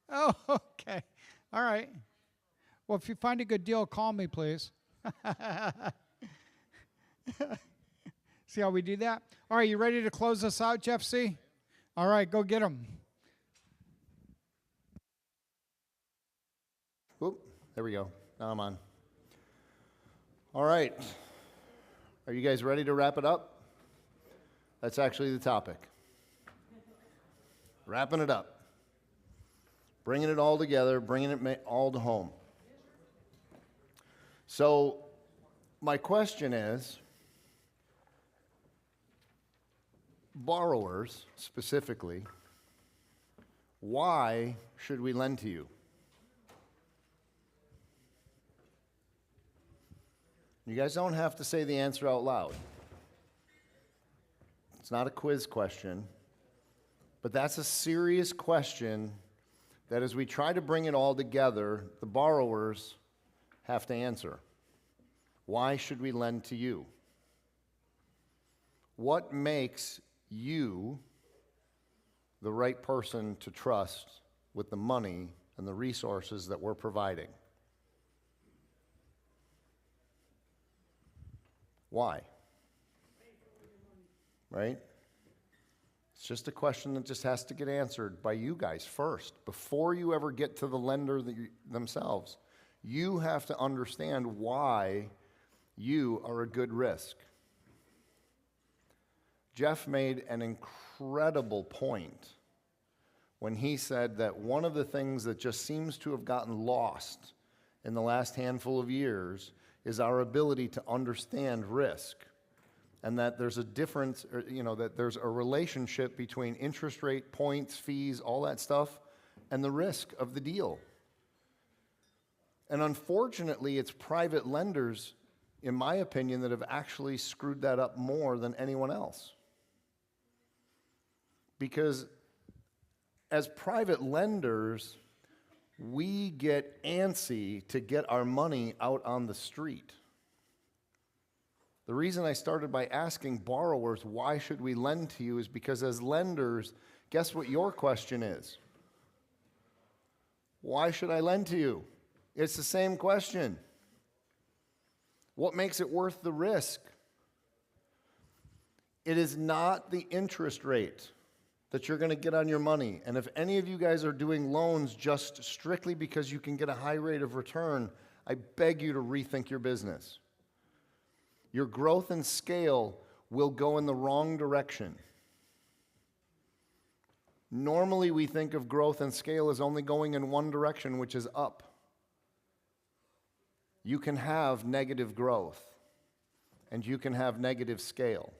Oh, okay. All right. Well, if you find a good deal, call me, please. See how we do that? All right, you ready to close us out, Jeff C? All right, go get them. Oop, there we go. Now I'm on. All right. Are you guys ready to wrap it up? That's actually the topic. Wrapping it up. Bringing it all together, bringing it all to home. So, my question is, borrowers specifically, why should we lend to you? You guys don't have to say the answer out loud. It's not a quiz question, but that's a serious question that as we try to bring it all together, the borrowers have to answer. Why should we lend to you? What makes you the right person to trust with the money and the resources that we're providing? Why? Right? It's just a question that just has to get answered by you guys first. Before you ever get to the lender themselves, you have to understand why you are a good risk. Jeff made an incredible point when he said that one of the things that just seems to have gotten lost in the last handful of years is our ability to understand risk. And that there's a difference, that there's a relationship between interest rate, points, fees, all that stuff, and the risk of the deal. And unfortunately, it's private lenders, in my opinion, that have actually screwed that up more than anyone else. Because as private lenders, we get antsy to get our money out on the street. The reason I started by asking borrowers, why should we lend to you, is because as lenders, guess what your question is? Why should I lend to you? It's the same question. What makes it worth the risk? It is not the interest rate that you're going to get on your money. And if any of you guys are doing loans just strictly because you can get a high rate of return, I beg you to rethink your business. Your growth and scale will go in the wrong direction. Normally, we think of growth and scale as only going in one direction, which is up. You can have negative growth, and you can have negative scale.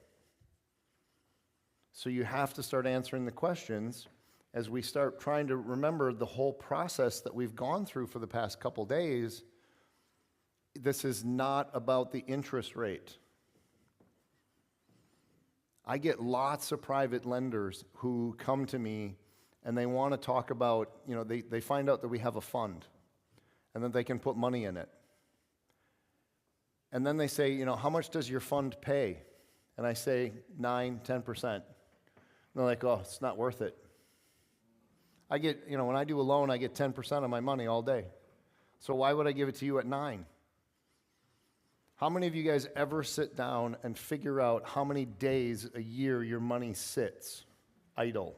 So you have to start answering the questions as we start trying to remember the whole process that we've gone through for the past couple days. This is not about the interest rate. I get lots of private lenders who come to me and they want to talk about, they find out that we have a fund and that they can put money in it. And then they say, how much does your fund pay? And I say 9, 10%. And they're like, oh, it's not worth it. I get, when I do a loan, I get 10% of my money all day. So why would I give it to you at 9? How many of you guys ever sit down and figure out how many days a year your money sits idle?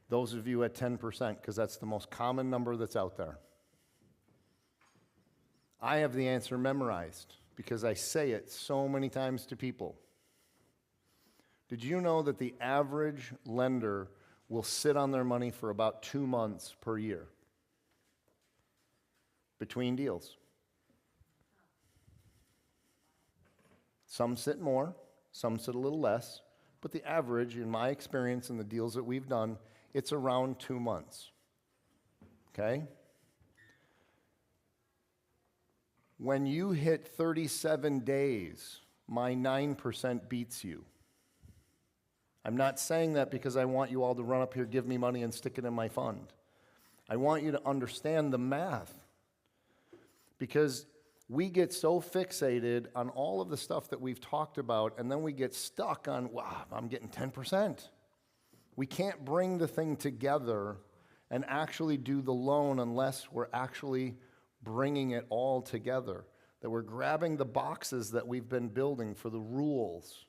Those of you at 10%, because that's the most common number that's out there. I have the answer memorized because I say it so many times to people. Did you know that the average lender will sit on their money for about 2 months per year between deals? Some sit more, some sit a little less, but the average, in my experience in the deals that we've done, it's around 2 months. Okay? When you hit 37 days, my 9% beats you. I'm not saying that because I want you all to run up here, give me money, and stick it in my fund. I want you to understand the math. Because we get so fixated on all of the stuff that we've talked about, and then we get stuck on, wow, I'm getting 10%. We can't bring the thing together and actually do the loan unless we're actually bringing it all together. That we're grabbing the boxes that we've been building for the rules,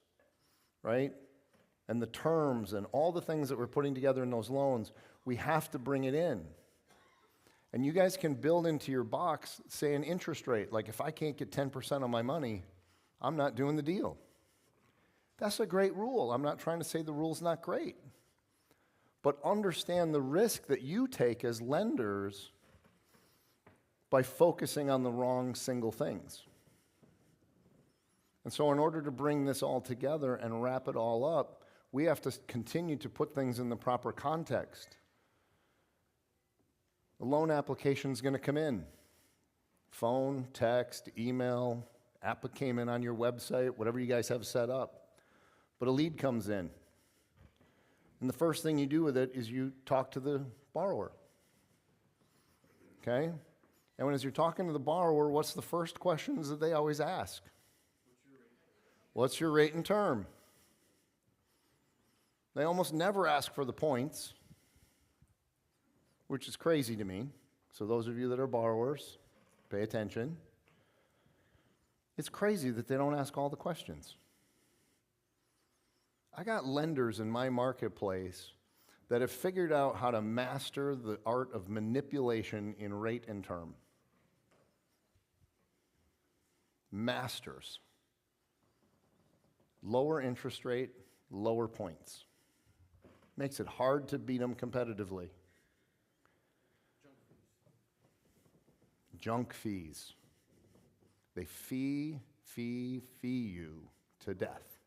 right? And the terms and all the things that we're putting together in those loans, we have to bring it in. And you guys can build into your box, say, an interest rate. Like, if I can't get 10% on my money, I'm not doing the deal. That's a great rule. I'm not trying to say the rule's not great. But understand the risk that you take as lenders by focusing on the wrong single things. And so in order to bring this all together and wrap it all up, we have to continue to put things in the proper context. The loan application is going to come in. Phone, text, email, app came in on your website, whatever you guys have set up. But a lead comes in. And the first thing you do with it is you talk to the borrower. Okay? And as you're talking to the borrower, what's the first questions that they always ask? What's your rate and term? They almost never ask for the points, which is crazy to me. So those of you that are borrowers, pay attention. It's crazy that they don't ask all the questions. I got lenders in my marketplace that have figured out how to master the art of manipulation in rate and term. Masters. Lower interest rate, lower points. Makes it hard to beat them competitively. Junk fees. They fee you to death.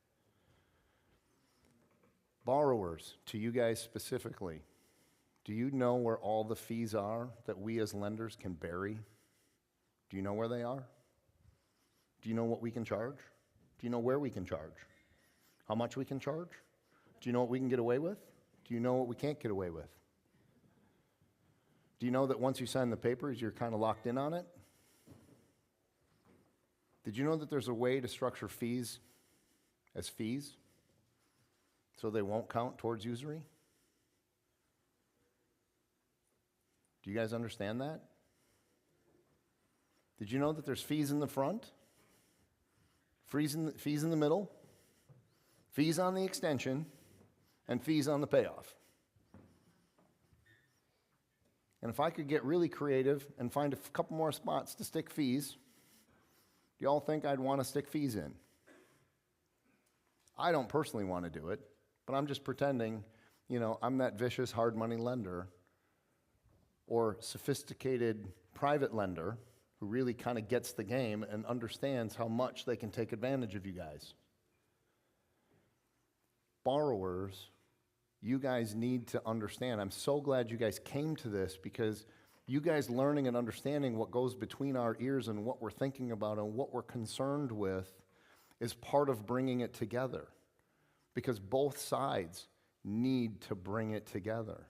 Borrowers, to you guys specifically, do you know where all the fees are that we as lenders can bury? Do you know where they are? Do you know what we can charge? Do you know where we can charge? How much we can charge? Do you know what we can get away with? Do you know what we can't get away with? Do you know that once you sign the papers, you're kind of locked in on it? Did you know that there's a way to structure fees as fees so they won't count towards usury? Do you guys understand that? Did you know that there's fees in the front, fees in the middle, fees on the extension, and fees on the payoff? And if I could get really creative and find a couple more spots to stick fees, do y'all think I'd want to stick fees in? I don't personally want to do it, but I'm just pretending, I'm that vicious hard money lender or sophisticated private lender who really kind of gets the game and understands how much they can take advantage of you guys. Borrowers, you guys need to understand. I'm so glad you guys came to this, because you guys learning and understanding what goes between our ears and what we're thinking about and what we're concerned with is part of bringing it together, because both sides need to bring it together.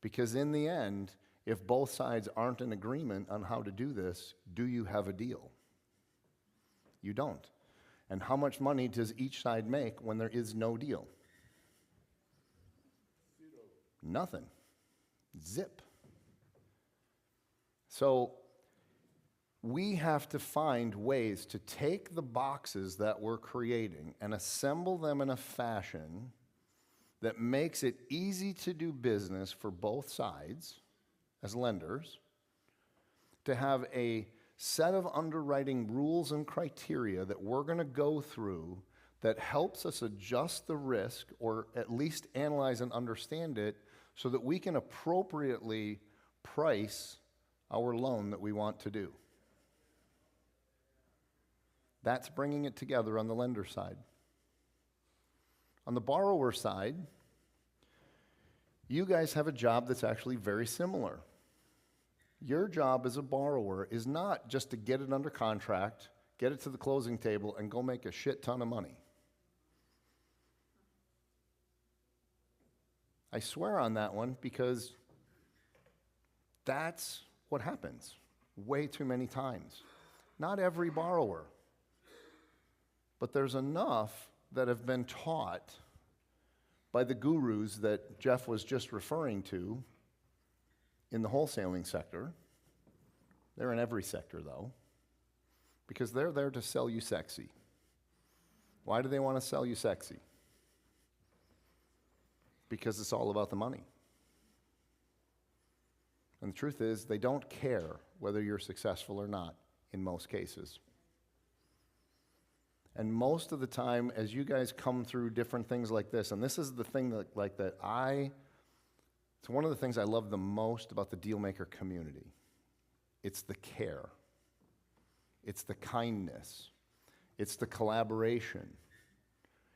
Because in the end, if both sides aren't in agreement on how to do this, do you have a deal? You don't. And how much money does each side make when there is no deal? Nothing. Zip. So we have to find ways to take the boxes that we're creating and assemble them in a fashion that makes it easy to do business for both sides as lenders, to have a set of underwriting rules and criteria that we're going to go through that helps us adjust the risk, or at least analyze and understand it, so that we can appropriately price our loan that we want to do. That's bringing it together on the lender side. On the borrower side, you guys have a job that's actually very similar. Your job as a borrower is not just to get it under contract, get it to the closing table, and go make a shit ton of money. I swear on that one, because that's what happens way too many times. Not every borrower, but there's enough that have been taught by the gurus that Jeff was just referring to in the wholesaling sector. They're in every sector, though, because they're there to sell you sexy. Why do they want to sell you sexy? Because it's all about the money. And the truth is, they don't care whether you're successful or not in most cases. And most of the time, as you guys come through different things like this, and this is the thing that, it's one of the things I love the most about the Dealmaker community. It's the care. It's the kindness. It's the collaboration.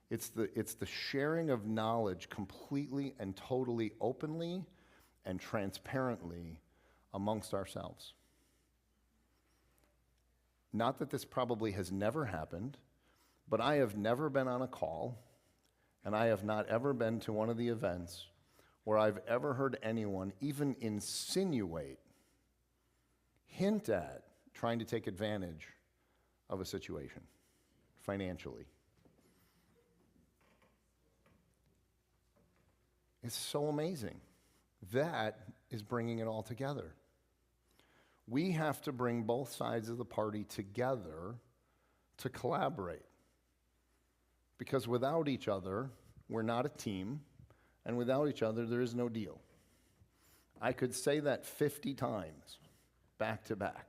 It's the sharing of knowledge completely and totally openly and transparently amongst ourselves. Not that this probably has never happened, but I have never been on a call, and I have not ever been to one of the events where I've ever heard anyone even insinuate, hint at, trying to take advantage of a situation financially. It's so amazing. That is bringing it all together. We have to bring both sides of the party together to collaborate. Because without each other, we're not a team, and without each other, there is no deal. I could say that 50 times, back to back.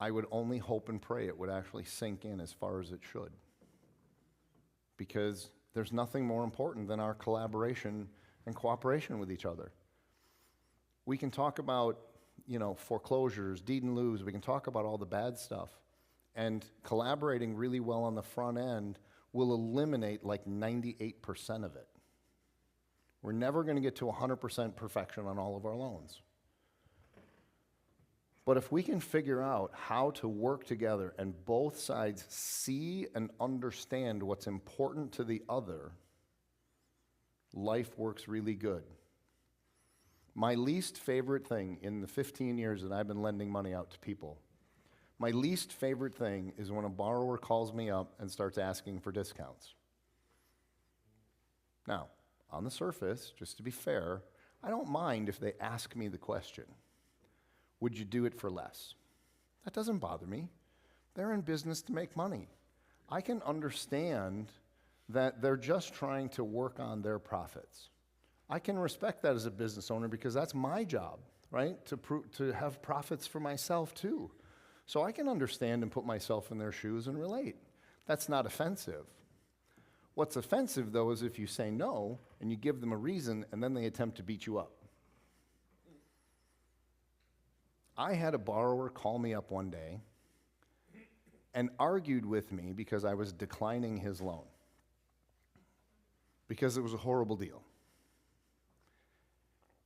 I would only hope and pray it would actually sink in as far as it should. Because there's nothing more important than our collaboration and cooperation with each other. We can talk about, foreclosures, deed in lieu, we can talk about all the bad stuff. And collaborating really well on the front end will eliminate like 98% of it. We're never going to get to 100% perfection on all of our loans. But if we can figure out how to work together and both sides see and understand what's important to the other, life works really good. My least favorite thing in the 15 years that I've been lending money out to people, my least favorite thing is when a borrower calls me up and starts asking for discounts. Now, on the surface, just to be fair, I don't mind if they ask me the question, would you do it for less? That doesn't bother me. They're in business to make money. I can understand that they're just trying to work on their profits. I can respect that as a business owner because that's my job, right? To have profits for myself too. So I can understand and put myself in their shoes and relate. That's not offensive. What's offensive, though, is if you say no and you give them a reason and then they attempt to beat you up. I had a borrower call me up one day and argued with me because I was declining his loan because it was a horrible deal.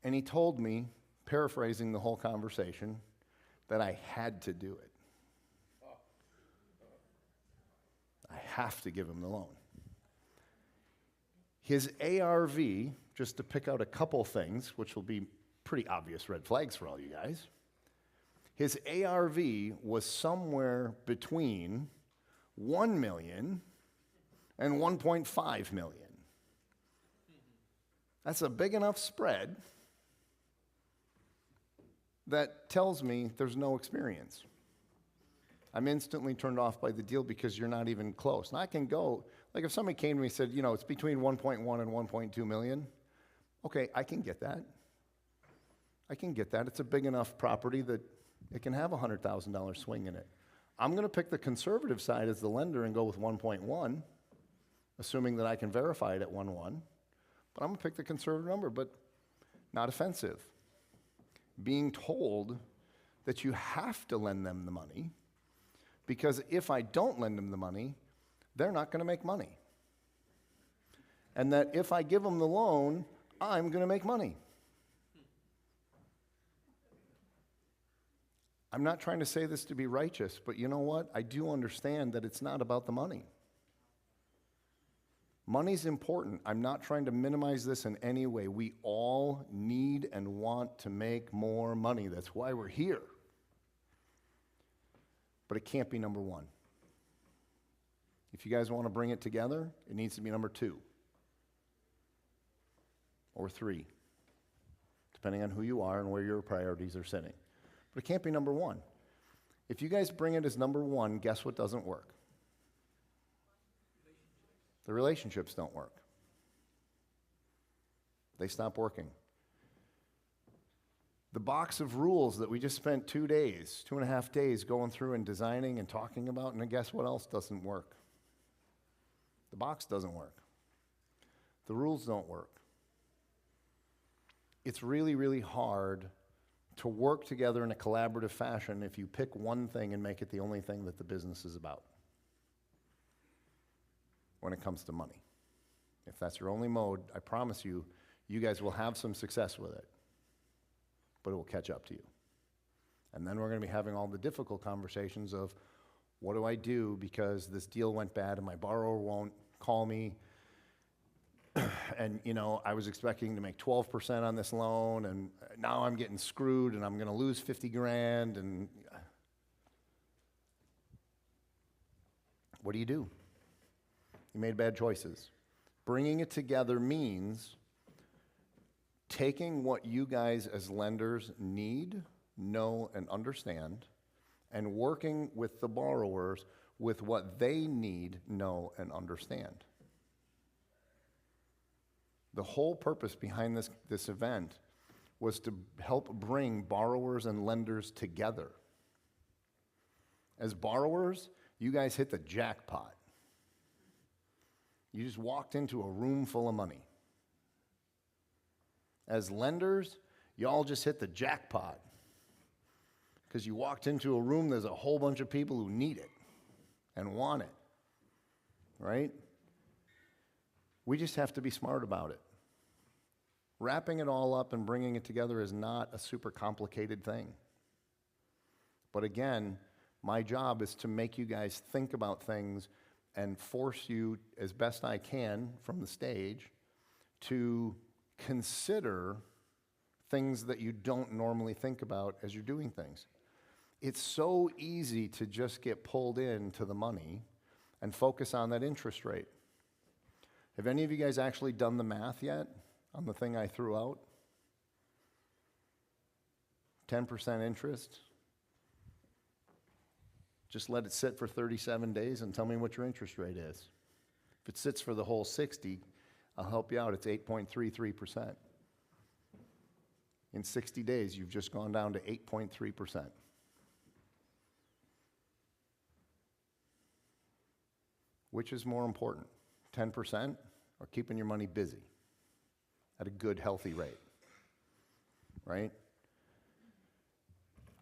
And he told me, paraphrasing the whole conversation, that I had to do it. I have to give him the loan. His ARV, just to pick out a couple things, which will be pretty obvious red flags for all you guys, his ARV was somewhere between 1 million and 1.5 million. That's a big enough spread that tells me there's no experience. I'm instantly turned off by the deal because you're not even close. And I can go, like if somebody came to me and said, it's between 1.1 and 1.2 million, okay, I can get that. It's a big enough property that it can have a $100,000 swing in it. I'm going to pick the conservative side as the lender and go with 1.1, assuming that I can verify it at 1.1. But I'm going to pick the conservative number, but not offensive. Being told that you have to lend them the money because if I don't lend them the money, they're not going to make money. And that if I give them the loan, I'm going to make money. I'm not trying to say this to be righteous, but you know what? I do understand that it's not about the money. Money's important. I'm not trying to minimize this in any way. We all need and want to make more money. That's why we're here. But it can't be number one. If you guys want to bring it together, it needs to be number 2 or 3 depending on who you are and where your priorities are sitting. But it can't be number one. If you guys bring it as number one, guess what doesn't work? The relationships don't work. They stop working. The box of rules that we just spent 2 days, 2.5 days going through and designing and talking about, and then guess what else doesn't work? The box doesn't work. The rules don't work. It's really, really hard to work together in a collaborative fashion if you pick one thing and make it the only thing that the business is about when it comes to money. If that's your only mode, I promise you, you guys will have some success with it, but it will catch up to you. And then we're going to be having all the difficult conversations of, what do I do because this deal went bad and my borrower won't call me? And, I was expecting to make 12% on this loan, and now I'm getting screwed, and I'm going to lose 50 grand, and what do? You made bad choices. Bringing it together means taking what you guys as lenders need, know, and understand, and working with the borrowers with what they need, know, and understand. The whole purpose behind this event was to help bring borrowers and lenders together. As borrowers, you guys hit the jackpot. You just walked into a room full of money. As lenders, y'all just hit the jackpot because you walked into a room, there's a whole bunch of people who need it and want it, right? We just have to be smart about it. Wrapping it all up and bringing it together is not a super complicated thing. But again, my job is to make you guys think about things and force you, as best I can from the stage, to consider things that you don't normally think about as you're doing things. It's so easy to just get pulled into the money and focus on that interest rate. Have any of you guys actually done the math yet on the thing I threw out? 10% interest. Just let it sit for 37 days and tell me what your interest rate is. If it sits for the whole 60, I'll help you out. It's 8.33%. In 60 days, you've just gone down to 8.3%. Which is more important, 10% or keeping your money busy at a good, healthy rate, right?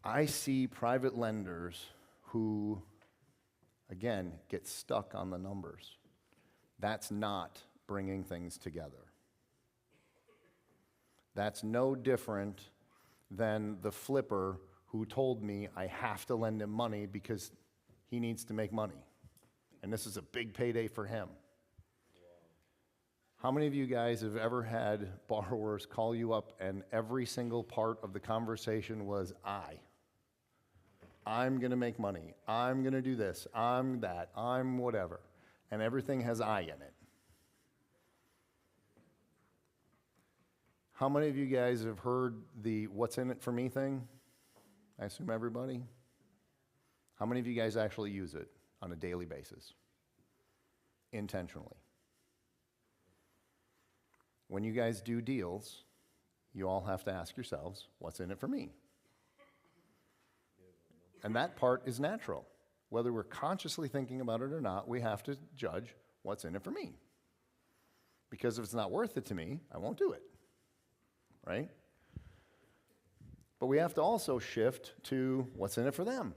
I see private lenders who, again, get stuck on the numbers. That's not bringing things together. That's no different than the flipper who told me I have to lend him money because he needs to make money. And this is a big payday for him. How many of you guys have ever had borrowers call you up and every single part of the conversation was I'm going to make money. I'm going to do this. I'm that. I'm whatever. And everything has I in it. How many of you guys have heard the what's in it for me thing? I assume everybody. How many of you guys actually use it on a daily basis? Intentionally. When you guys do deals, you all have to ask yourselves, what's in it for me? And that part is natural. Whether we're consciously thinking about it or not, we have to judge what's in it for me. Because if it's not worth it to me, I won't do it. Right? But we have to also shift to what's in it for them.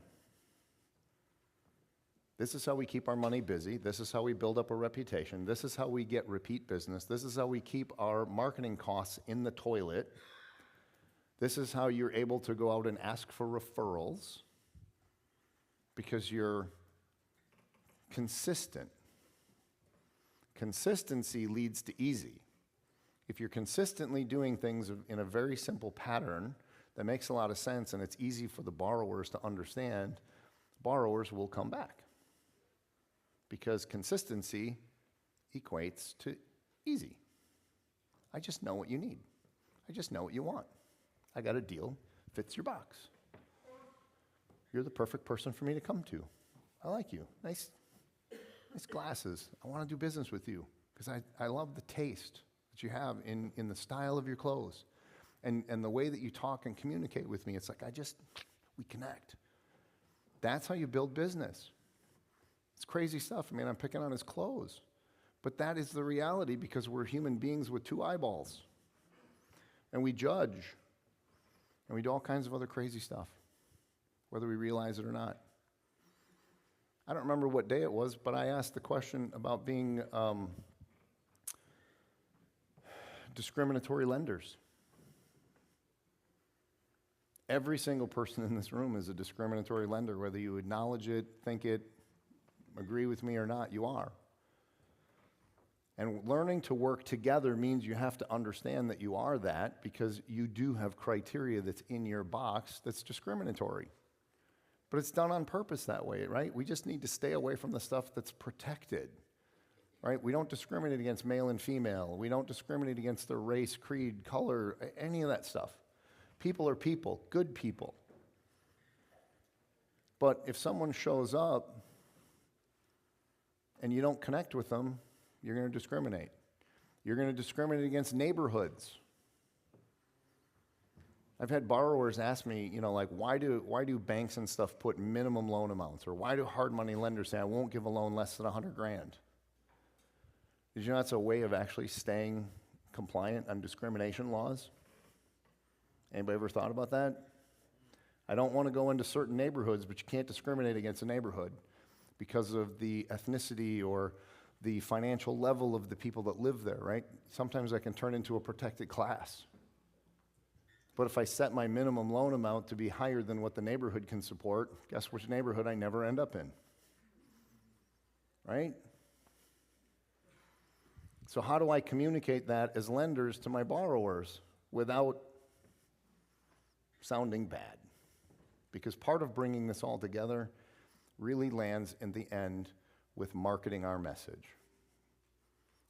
This is how we keep our money busy. This is how we build up a reputation. This is how we get repeat business. This is how we keep our marketing costs in the toilet. This is how you're able to go out and ask for referrals because you're consistent. Consistency leads to easy. If you're consistently doing things in a very simple pattern that makes a lot of sense and it's easy for the borrowers to understand, borrowers will come back. Because consistency equates to easy. I just know what you need. I just know what you want. I got a deal, fits your box. You're the perfect person for me to come to. I like you. Nice glasses. I want to do business with you because I love the taste that you have in the style of your clothes and the way that you talk and communicate with me. It's like we connect. That's how you build business. It's crazy stuff. I mean, I'm picking on his clothes. But that is the reality because we're human beings with two eyeballs. And we judge. And we do all kinds of other crazy stuff, whether we realize it or not. I don't remember what day it was, but I asked the question about being discriminatory lenders. Every single person in this room is a discriminatory lender, whether you acknowledge it, think it, agree with me or not, you are. And learning to work together means you have to understand that you are that because you do have criteria that's in your box that's discriminatory. But it's done on purpose that way, right? We just need to stay away from the stuff that's protected, right? We don't discriminate against male and female. We don't discriminate against their race, creed, color, any of that stuff. People are people, good people. But if someone shows up and you don't connect with them, you're going to discriminate. You're going to discriminate against neighborhoods. I've had borrowers ask me, like, why do banks and stuff put minimum loan amounts? Or why do hard money lenders say, I won't give a loan less than $100,000? Did you know that's a way of actually staying compliant on discrimination laws? Anybody ever thought about that? I don't want to go into certain neighborhoods, but you can't discriminate against a neighborhood because of the ethnicity or the financial level of the people that live there, right? Sometimes I can turn into a protected class. But if I set my minimum loan amount to be higher than what the neighborhood can support, guess which neighborhood I never end up in, right? So how do I communicate that as lenders to my borrowers without sounding bad? Because part of bringing this all together really lands in the end with marketing our message.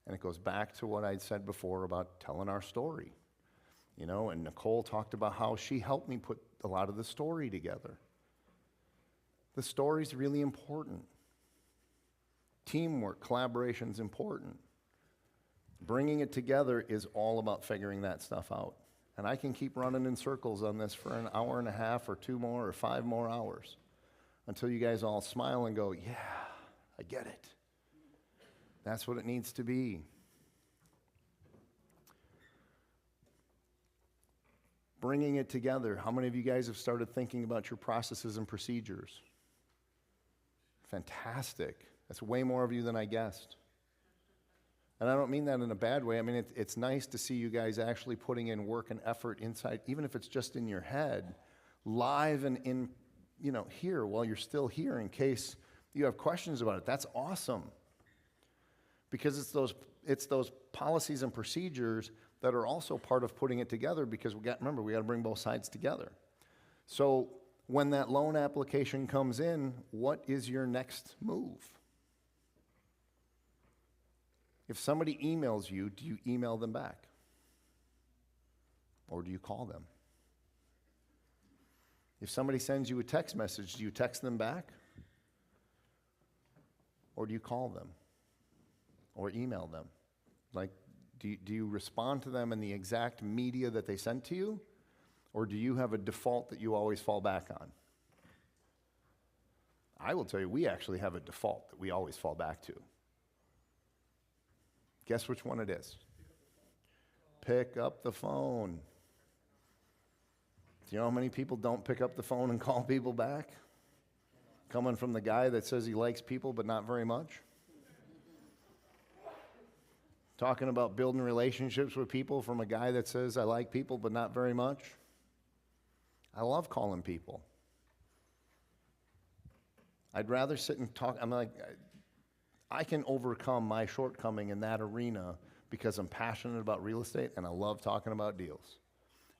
And it goes back to what I'd said before about telling our story. And Nicole talked about how she helped me put a lot of the story together. The story's really important. Teamwork, collaboration's important. Bringing it together is all about figuring that stuff out. And I can keep running in circles on this for an hour and a half or 2 more or 5 more hours until you guys all smile and go, yeah, I get it. That's what it needs to be. Bringing it together. How many of you guys have started thinking about your processes and procedures? Fantastic. That's way more of you than I guessed. And I don't mean that in a bad way. I mean, it's nice to see you guys actually putting in work and effort inside, even if it's just in your head, live and in, here while you're still here in case you have questions about it. That's awesome. Because it's those policies and procedures that are also part of putting it together because we got to bring both sides together. So when that loan application comes in, what is your next move? If somebody emails you, do you email them back? Or do you call them? If somebody sends you a text message, do you text them back? Or do you call them? Or email them? Like, do you respond to them in the exact media that they sent to you? Or do you have a default that you always fall back on? I will tell you, we actually have a default that we always fall back to. Guess which one it is? Pick up the phone. Do you know how many people don't pick up the phone and call people back? Coming from the guy that says he likes people but not very much. Talking about building relationships with people from a guy that says, I like people but not very much. I love calling people. I'd rather sit and talk. I'm like, I can overcome my shortcoming in that arena because I'm passionate about real estate and I love talking about deals.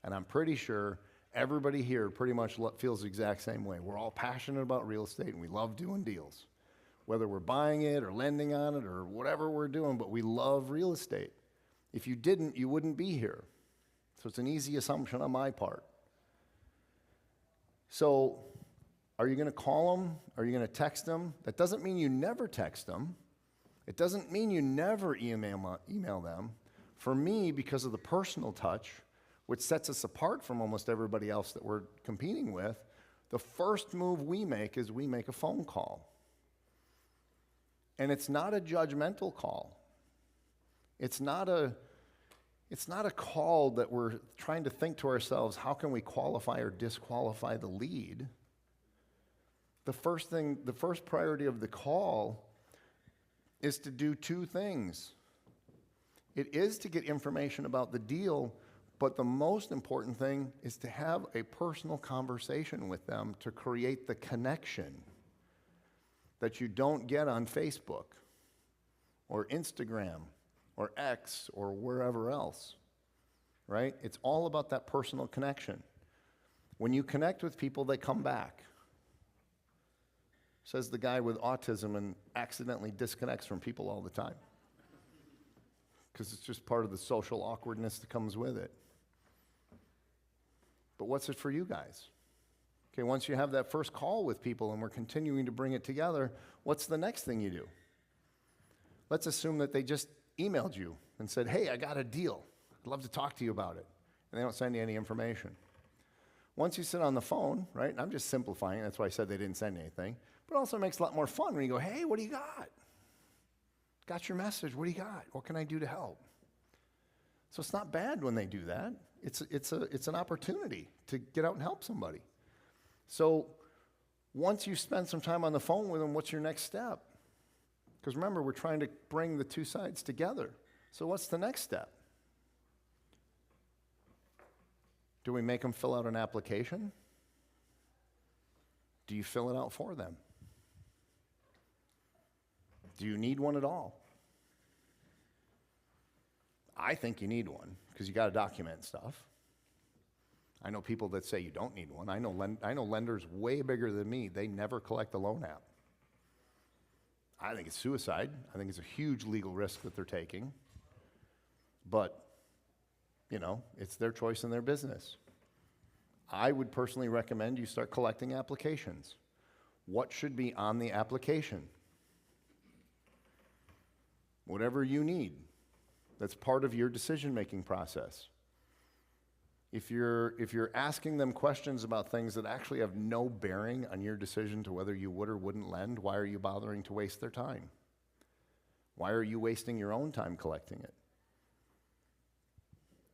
And I'm pretty sure everybody here pretty much feels the exact same way. We're all passionate about real estate and we love doing deals. Whether we're buying it or lending on it or whatever we're doing, but we love real estate. If you didn't, you wouldn't be here. So it's an easy assumption on my part. So are you going to call them? Are you going to text them? That doesn't mean you never text them. It doesn't mean you never email them. For me, because of the personal touch, which sets us apart from almost everybody else that we're competing with, the first move we make is we make a phone call. And it's not a judgmental call. It's not a call that we're trying to think to ourselves, how can we qualify or disqualify the lead? The first priority of the call is to do two things. It is to get information about the deal, but the most important thing is to have a personal conversation with them to create the connection that you don't get on Facebook or Instagram or X or wherever else, right? It's all about that personal connection. When you connect with people, they come back. Says the guy with autism and accidentally disconnects from people all the time. Because it's just part of the social awkwardness that comes with it. But what's it for you guys? Okay, once you have that first call with people and we're continuing to bring it together, what's the next thing you do? Let's assume that they just emailed you and said, hey, I got a deal. I'd love to talk to you about it. And they don't send you any information. Once you sit on the phone, right, and I'm just simplifying, that's why I said they didn't send anything, but it also makes it a lot more fun when you go, hey, what do you got? Got your message, what do you got? What can I do to help? So it's not bad when they do that. It's an opportunity to get out and help somebody. So once you spend some time on the phone with them, what's your next step? Because remember, we're trying to bring the two sides together. So what's the next step? Do we make them fill out an application? Do you fill it out for them? Do you need one at all? I think you need one because you got to document stuff. I know people that say you don't need one. I know lenders way bigger than me. They never collect a loan app. I think it's suicide. I think it's a huge legal risk that they're taking. But, you know, it's their choice and their business. I would personally recommend you start collecting applications. What should be on the application? Whatever you need. That's part of your decision-making process. If you're asking them questions about things that actually have no bearing on your decision to whether you would or wouldn't lend, why are you bothering to waste their time? Why are you wasting your own time collecting it?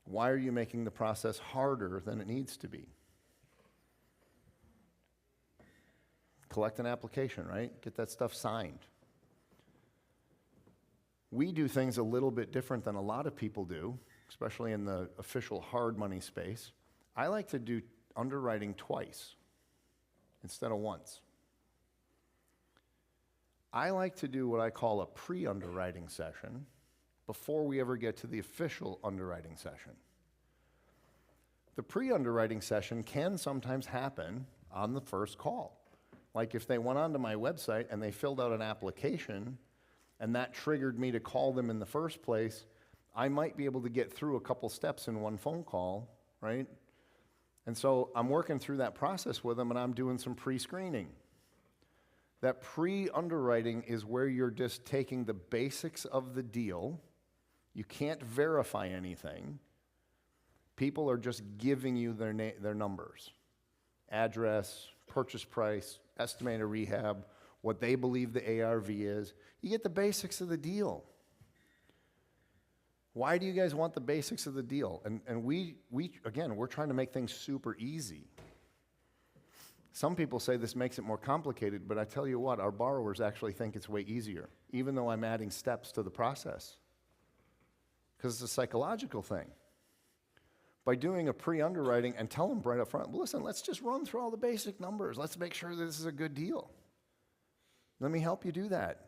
Why are you making the process harder than it needs to be? Collect an application, right? Get that stuff signed. We do things a little bit different than a lot of people do, especially in the official hard money space. I like to do underwriting twice instead of once. I like to do what I call a pre-underwriting session before we ever get to the official underwriting session. The pre-underwriting session can sometimes happen on the first call. Like if they went onto my website and they filled out an application and that triggered me to call them in the first place, I might be able to get through a couple steps in one phone call, right? And so I'm working through that process with them and I'm doing some pre-screening. That pre-underwriting is where you're just taking the basics of the deal. You can't verify anything. People are just giving you their numbers. Address, purchase price, estimated rehab, what they believe the ARV is. You get the basics of the deal. Why do you guys want the basics of the deal? And we again, we're trying to make things super easy. Some people say this makes it more complicated, but I tell you what, our borrowers actually think it's way easier, even though I'm adding steps to the process. Because it's a psychological thing. By doing a pre-underwriting and tell them right up front, listen, let's just run through all the basic numbers. Let's make sure that this is a good deal. Let me help you do that.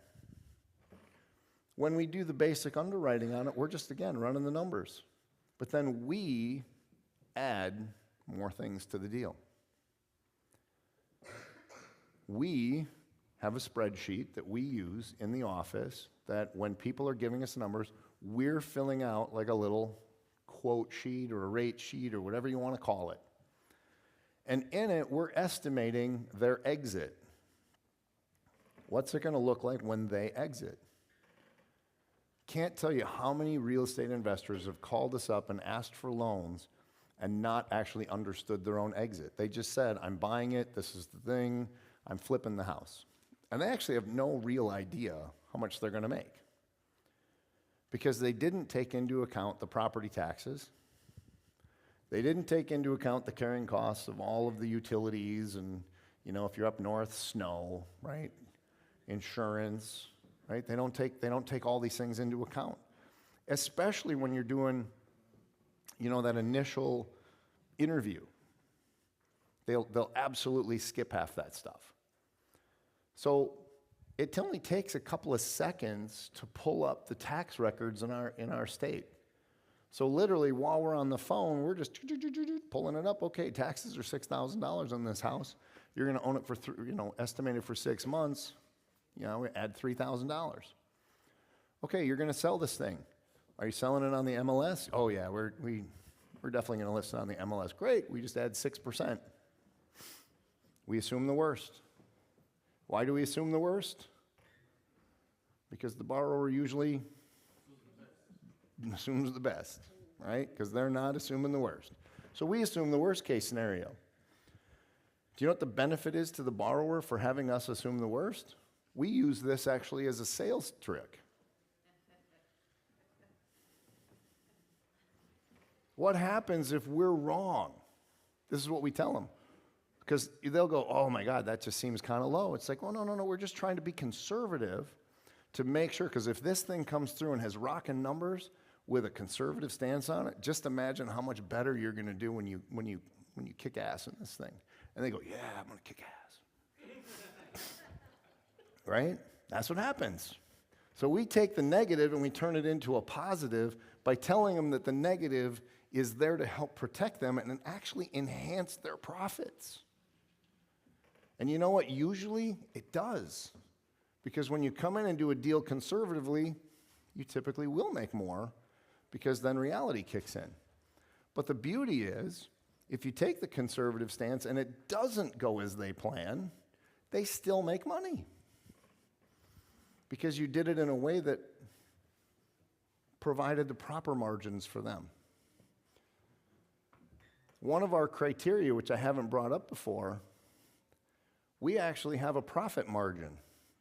When we do the basic underwriting on it, we're just, again, running the numbers. But then we add more things to the deal. We have a spreadsheet that we use in the office that when people are giving us numbers, we're filling out like a little quote sheet or a rate sheet or whatever you want to call it. And in it, we're estimating their exit. What's it going to look like when they exit? Can't tell you how many real estate investors have called us up and asked for loans and not actually understood their own exit. They just said, I'm buying it, this is the thing, I'm flipping the house. And they actually have no real idea how much they're going to make, because they didn't take into account the property taxes. They didn't take into account the carrying costs of all of the utilities and, if you're up north, snow, right? Insurance, right? They don't take all these things into account, especially when you're doing, that initial interview. They'll absolutely skip half that stuff. So it only takes a couple of seconds to pull up the tax records in our state. So literally, while we're on the phone, we're just pulling it up. Okay, taxes are $6,000 on this house. You're going to own it for, estimated for 6 months. We add $3,000. Okay, you're going to sell this thing. Are you selling it on the MLS? Oh yeah, we're definitely going to list it on the MLS. Great, we just add 6%. We assume the worst. Why do we assume the worst? Because the borrower usually assumes the best, right? Because they're not assuming the worst. So we assume the worst case scenario. Do you know what the benefit is to the borrower for having us assume the worst? We use this actually as a sales trick. What happens if we're wrong? This is what we tell them. Because they'll go, oh my God, that just seems kind of low. It's like, well, no, we're just trying to be conservative to make sure, because if this thing comes through and has rocking numbers with a conservative stance on it, just imagine how much better you're going to do when you kick ass in this thing. And they go, yeah, I'm going to kick ass. Right? That's what happens. So we take the negative and we turn it into a positive by telling them that the negative is there to help protect them and actually enhance their profits. And you know what? Usually it does. Because when you come in and do a deal conservatively, you typically will make more, because then reality kicks in. But the beauty is, if you take the conservative stance and it doesn't go as they plan, they still make money. Because you did it in a way that provided the proper margins for them. One of our criteria, which I haven't brought up before, we actually have a profit margin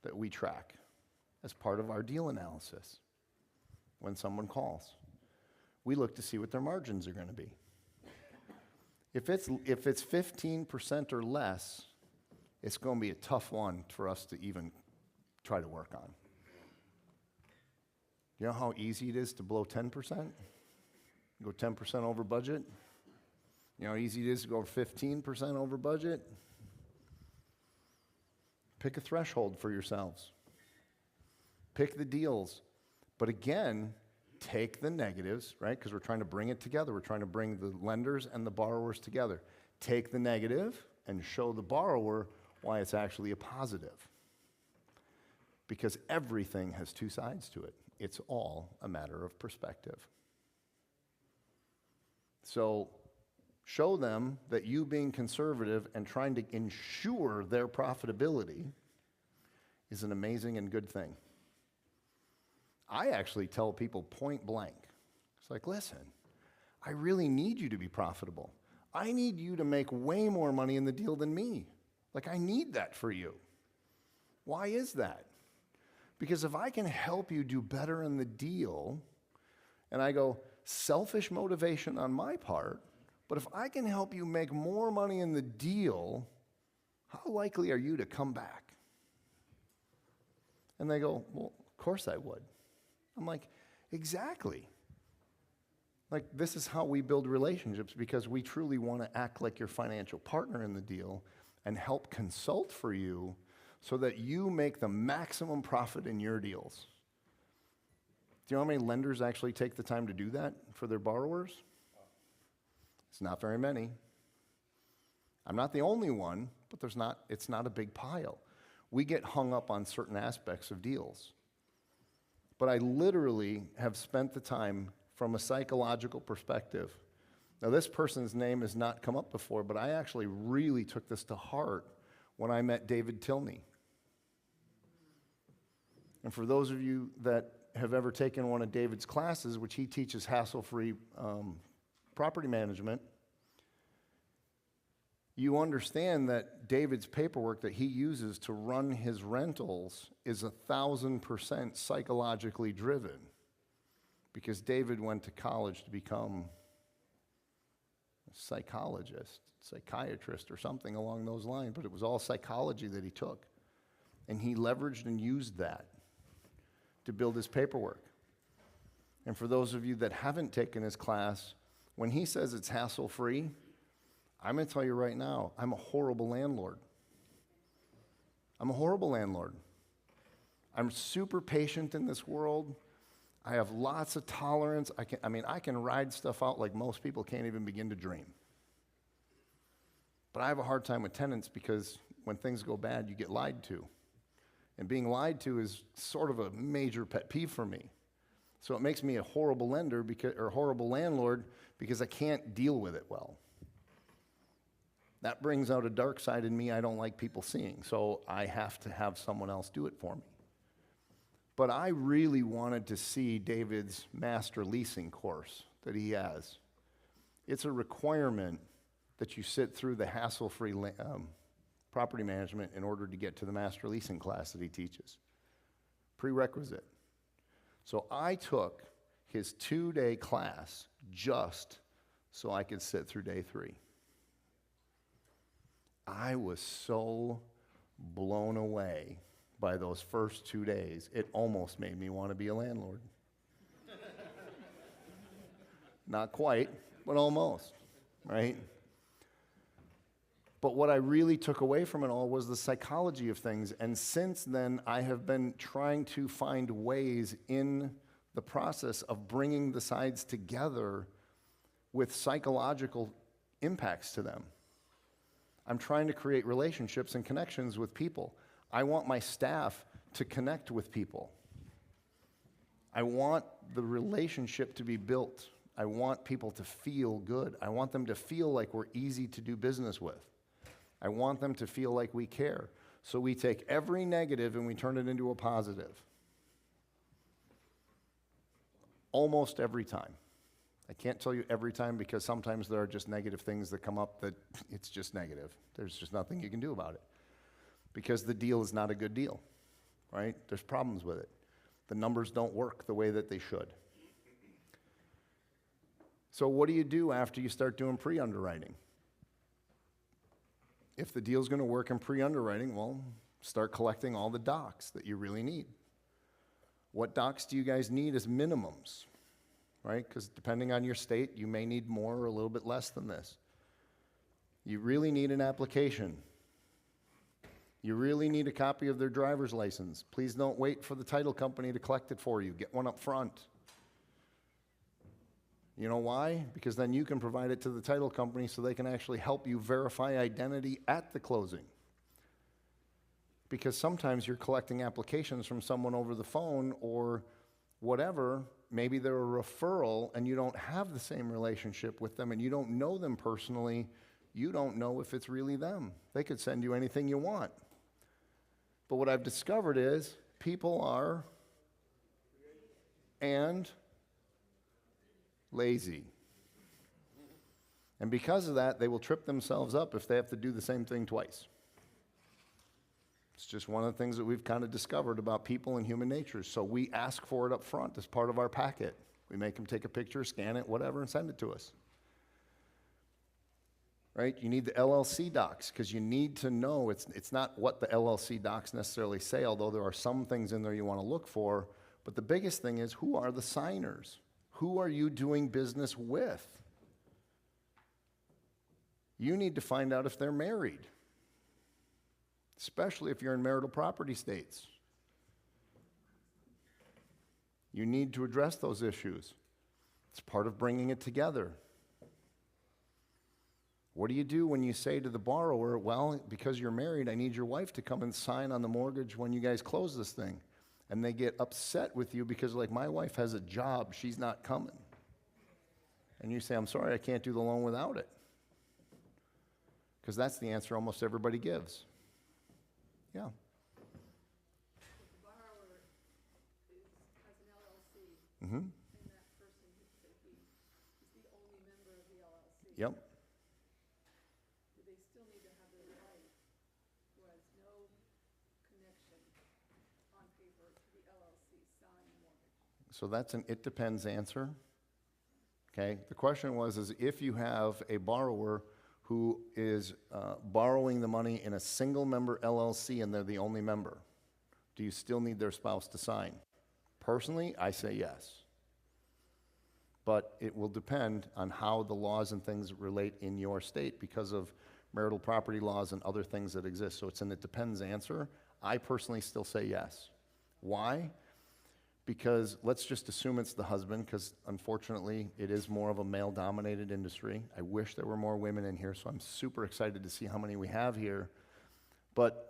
that we track as part of our deal analysis. When someone calls, we look to see what their margins are going to be. If it's 15% or less, it's going to be a tough one for us to even try to work on. You know how easy it is to blow 10%? Go 10% over budget? You know how easy it is to go 15% over budget? Pick a threshold for yourselves. Pick the deals. But again, take the negatives, right? Because we're trying to bring it together. We're trying to bring the lenders and the borrowers together. Take the negative and show the borrower why it's actually a positive. Because everything has two sides to it. It's all a matter of perspective. So show them that you being conservative and trying to ensure their profitability is an amazing and good thing. I actually tell people point blank. It's like, listen, I really need you to be profitable. I need you to make way more money in the deal than me. Like, I need that for you. Why is that? Because if I can help you do better in the deal, and I go, selfish motivation on my part, but if I can help you make more money in the deal, how likely are you to come back? And they go, well, of course I would. I'm like, exactly. Like, this is how we build relationships, because we truly want to act like your financial partner in the deal and help consult for you so that you make the maximum profit in your deals. Do you know how many lenders actually take the time to do that for their borrowers? It's not very many. I'm not the only one, but it's not a big pile. We get hung up on certain aspects of deals. But I literally have spent the time from a psychological perspective Now, this person's name has not come up before, but I actually really took this to heart when I met David Tilney. And for those of you that have ever taken one of David's classes, which he teaches hassle-free property management, you understand that David's paperwork that he uses to run his rentals is 1,000% psychologically driven, because David went to college to become a psychologist, psychiatrist, or something along those lines, but it was all psychology that he took. And he leveraged and used that to build his paperwork. And for those of you that haven't taken his class, when he says it's hassle-free, I'm going to tell you right now, I'm a horrible landlord. I'm a horrible landlord. I'm super patient in this world. I have lots of tolerance. I can ride stuff out like most people can't even begin to dream. But I have a hard time with tenants because when things go bad, you get lied to. And being lied to is sort of a major pet peeve for me. So it makes me a horrible lender or horrible landlord because I can't deal with it well. That brings out a dark side in me I don't like people seeing. So I have to have someone else do it for me. But I really wanted to see David's master leasing course that he has. It's a requirement that you sit through the hassle-free property management in order to get to the master leasing class that he teaches. Prerequisite. So I took his 2-day class just so I could sit through day 3. I was so blown away by those first 2 days, it almost made me want to be a landlord. Not quite, but almost, right? But what I really took away from it all was the psychology of things. And since then, I have been trying to find ways in the process of bringing the sides together with psychological impacts to them. I'm trying to create relationships and connections with people. I want my staff to connect with people. I want the relationship to be built. I want people to feel good. I want them to feel like we're easy to do business with. I want them to feel like we care. So we take every negative and we turn it into a positive. Almost every time. I can't tell you every time because sometimes there are just negative things that come up that it's just negative. There's just nothing you can do about it. Because the deal is not a good deal, right? There's problems with it. The numbers don't work the way that they should. So what do you do after you start doing pre-underwriting? If the deal's going to work in pre-underwriting, well, start collecting all the docs that you really need. What docs do you guys need as minimums, right? Because depending on your state, you may need more or a little bit less than this. You really need an application. You really need a copy of their driver's license. Please don't wait for the title company to collect it for you. Get one up front. You know why? Because then you can provide it to the title company so they can actually help you verify identity at the closing. Because sometimes you're collecting applications from someone over the phone or whatever. Maybe they're a referral and you don't have the same relationship with them and you don't know them personally. You don't know if it's really them. They could send you anything you want. But what I've discovered is people are lazy. And because of that, they will trip themselves up if they have to do the same thing twice. It's just one of the things that we've kind of discovered about people and human nature. So we ask for it up front as part of our packet. We make them take a picture, scan it, whatever, and send it to us. Right? You need the LLC docs because you need to know it's not what the LLC docs necessarily say, although there are some things in there you want to look for. But the biggest thing is, who are the signers? Who are you doing business with? You need to find out if they're married, especially if you're in marital property states. You need to address those issues. It's part of bringing it together. What do you do when you say to the borrower, well, because you're married, I need your wife to come and sign on the mortgage when you guys close this thing? And they get upset with you because, like, my wife has a job, she's not coming. And you say, I'm sorry, I can't do the loan without it. Because that's the answer almost everybody gives. Yeah. The borrower has an LLC, Mm-hmm. and that person, say he's the only member of the LLC. Yep. Do they still need to have their wife, who has no connection on paper to the LLC, sign the mortgage? So that's an it depends answer. Okay. The question was, is if you have a borrower who is borrowing the money in a single member LLC and they're the only member, do you still need their spouse to sign? Personally, I say yes. But it will depend on how the laws and things relate in your state because of marital property laws and other things that exist. So it's an it depends answer. I personally still say yes. Why? Because let's just assume it's the husband, because unfortunately it is more of a male-dominated industry. I wish there were more women in here, so I'm super excited to see how many we have here. But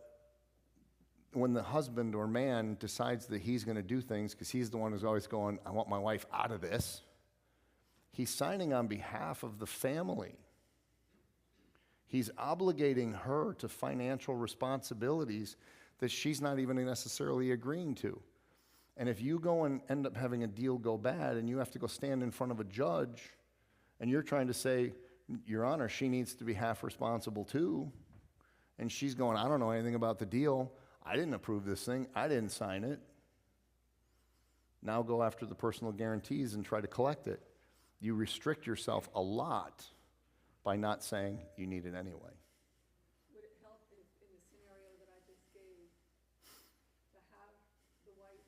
when the husband or man decides that he's going to do things, because he's the one who's always going, I want my wife out of this, he's signing on behalf of the family. He's obligating her to financial responsibilities that she's not even necessarily agreeing to. And if you go and end up having a deal go bad and you have to go stand in front of a judge and you're trying to say, Your Honor, she needs to be half responsible too, and she's going, I don't know anything about the deal. I didn't approve this thing. I didn't sign it. Now go after the personal guarantees and try to collect it. You restrict yourself a lot by not saying you need it anyway. Would it help in the scenario that I just gave to have the wife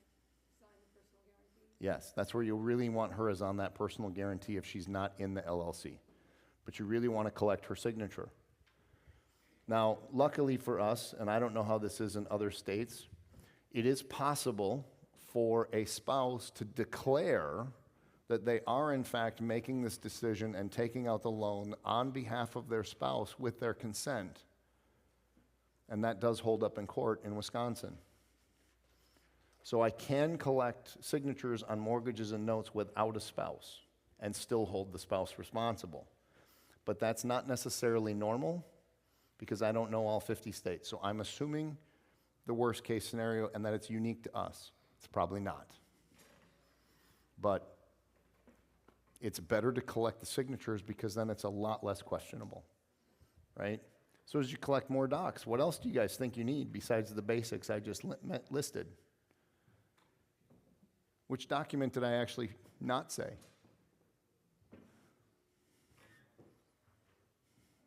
sign the personal guarantee? Yes, that's where you really want her as on that personal guarantee if she's not in the LLC. But you really want to collect her signature. Now, luckily for us, and I don't know how this is in other states, it is possible for a spouse to declare that they are in fact making this decision and taking out the loan on behalf of their spouse with their consent. And that does hold up in court in Wisconsin. So I can collect signatures on mortgages and notes without a spouse and still hold the spouse responsible. But that's not necessarily normal because I don't know all 50 states. So I'm assuming the worst case scenario and that it's unique to us. It's probably not. But it's better to collect the signatures because then it's a lot less questionable, right? So as you collect more docs, what else do you guys think you need besides the basics I just listed? Which document did I actually not say?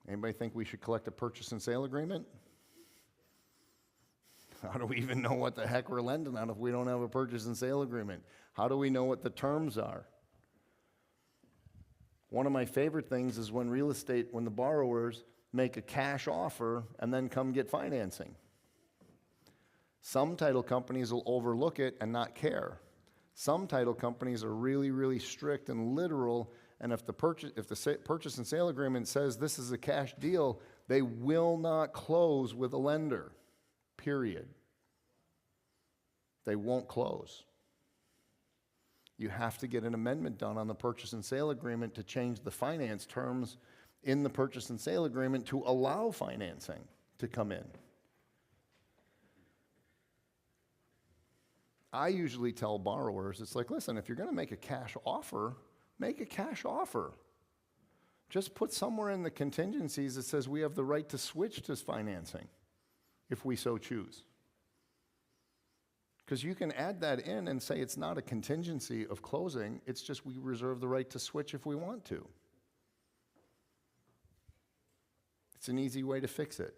Anybody think we should collect a purchase and sale agreement? How do we even know what the heck we're lending on if we don't have a purchase and sale agreement? How do we know what the terms are? One of my favorite things is when the borrowers make a cash offer and then come get financing. Some title companies will overlook it and not care. Some title companies are really, really strict and literal, and if the purchase and sale agreement says this is a cash deal, they will not close with a lender, period. They won't close. You have to get an amendment done on the purchase and sale agreement to change the finance terms in the purchase and sale agreement to allow financing to come in. I usually tell borrowers, it's like, listen, if you're going to make a cash offer, make a cash offer. Just put somewhere in the contingencies that says we have the right to switch to financing if we so choose. Because you can add that in and say it's not a contingency of closing, it's just we reserve the right to switch if we want to. It's an easy way to fix it.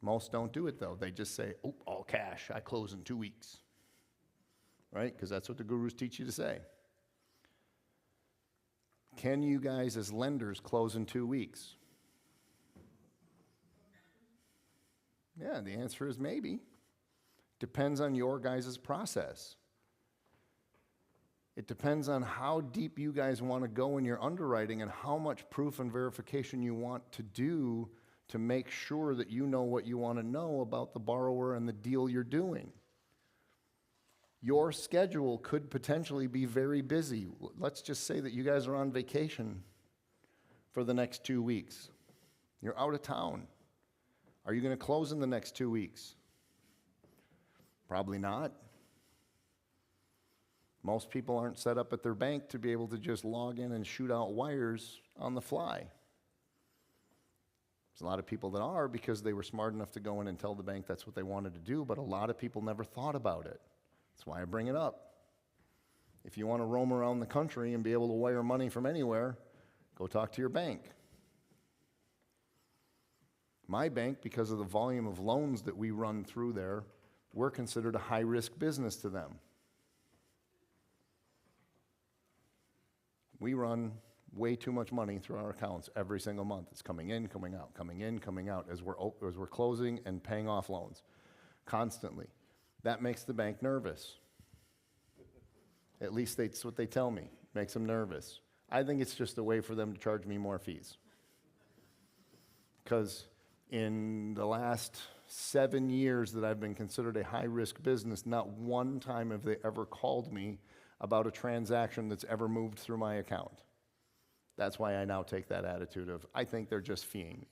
Most don't do it though. They just say, oh, all cash, I close in 2 weeks. Right? Because that's what the gurus teach you to say. Can you guys as lenders close in 2 weeks? Yeah, the answer is maybe. Depends on your guys' process. It depends on how deep you guys want to go in your underwriting and how much proof and verification you want to do to make sure that you know what you want to know about the borrower and the deal you're doing. Your schedule could potentially be very busy. Let's just say that you guys are on vacation for the next 2 weeks. You're out of town. Are you going to close in the next 2 weeks? Probably not. Most people aren't set up at their bank to be able to just log in and shoot out wires on the fly. There's a lot of people that are because they were smart enough to go in and tell the bank that's what they wanted to do, but a lot of people never thought about it. That's why I bring it up. If you want to roam around the country and be able to wire money from anywhere, go talk to your bank. My bank, because of the volume of loans that we run through there, we're considered a high-risk business to them. We run way too much money through our accounts every single month. It's coming in, coming out, coming in, coming out as we're closing and paying off loans constantly. That makes the bank nervous. At least that's what they tell me. Makes them nervous. I think it's just a way for them to charge me more fees. Because in the last 7 years that I've been considered a high-risk business, not one time have they ever called me about a transaction that's ever moved through my account. That's why I now take that attitude of, I think they're just feeing me.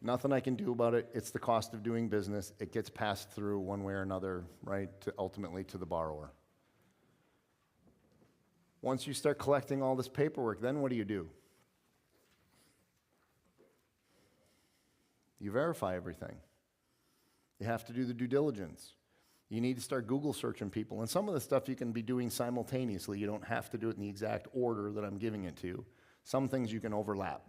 Nothing I can do about it. It's the cost of doing business. It gets passed through one way or another, right, ultimately to the borrower. Once you start collecting all this paperwork, then what do? You verify everything. You have to do the due diligence. You need to start Google searching people. And some of the stuff you can be doing simultaneously. You don't have to do it in the exact order that I'm giving it to you. Some things you can overlap.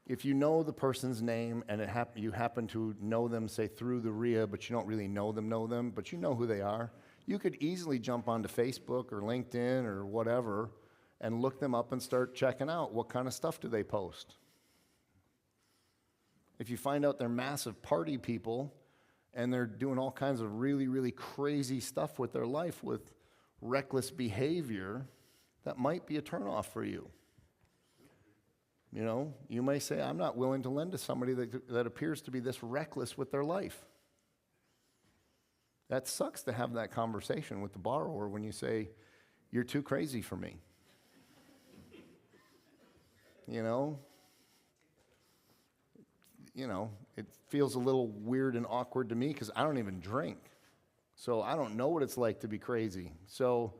If you know the person's name and you happen to know them, say, through the RIA, but you don't really know them, but you know who they are, you could easily jump onto Facebook or LinkedIn or whatever and look them up and start checking out what kind of stuff do they post. If you find out they're massive party people and they're doing all kinds of really, really crazy stuff with their life with reckless behavior, that might be a turnoff for you. You know, you may say, I'm not willing to lend to somebody that appears to be this reckless with their life. That sucks to have that conversation with the borrower when you say, you're too crazy for me. You know, it feels a little weird and awkward to me because I don't even drink. So I don't know what it's like to be crazy. So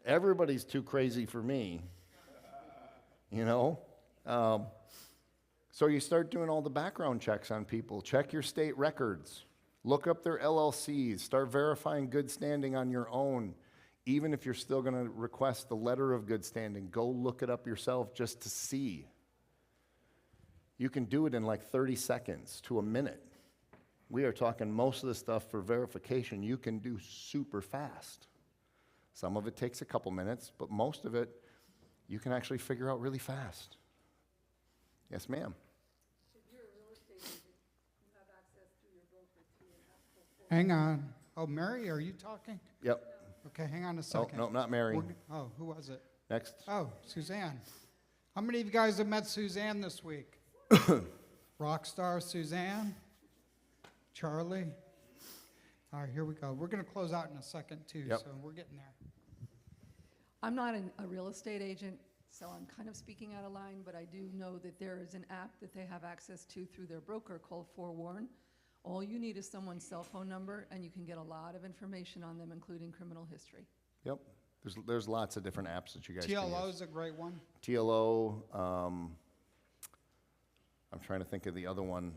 everybody's too crazy for me, you know? So you start doing all the background checks on people. Check your state records. Look up their LLCs. Start verifying good standing on your own. Even if you're still going to request the letter of good standing, go look it up yourself just to see. You can do it in like 30 seconds to a minute. We are talking most of the stuff for verification you can do super fast. Some of it takes a couple minutes, but most of it you can actually figure out really fast. Yes, ma'am. If you're a real estate agent, you have access through your broker to an actual. Hang on. Oh, Mary, are you talking? Yep. Okay, hang on a Oh, second. no, not Mary. Oh, who was it? Next. Oh, Suzanne. How many of you guys have met Suzanne this week? Rockstar Suzanne? Charlie? All right, here we go. We're going to close out in a second, too, Yep. so we're getting there. I'm not a real estate agent, so I'm kind of speaking out of line, but I do know that there is an app that they have access to through their broker called Forewarn. All you need is someone's cell phone number, and you can get a lot of information on them, including criminal history. Yep. There's lots of different apps that you guys can TLO use. is a great one. TLO. I'm trying to think of the other one.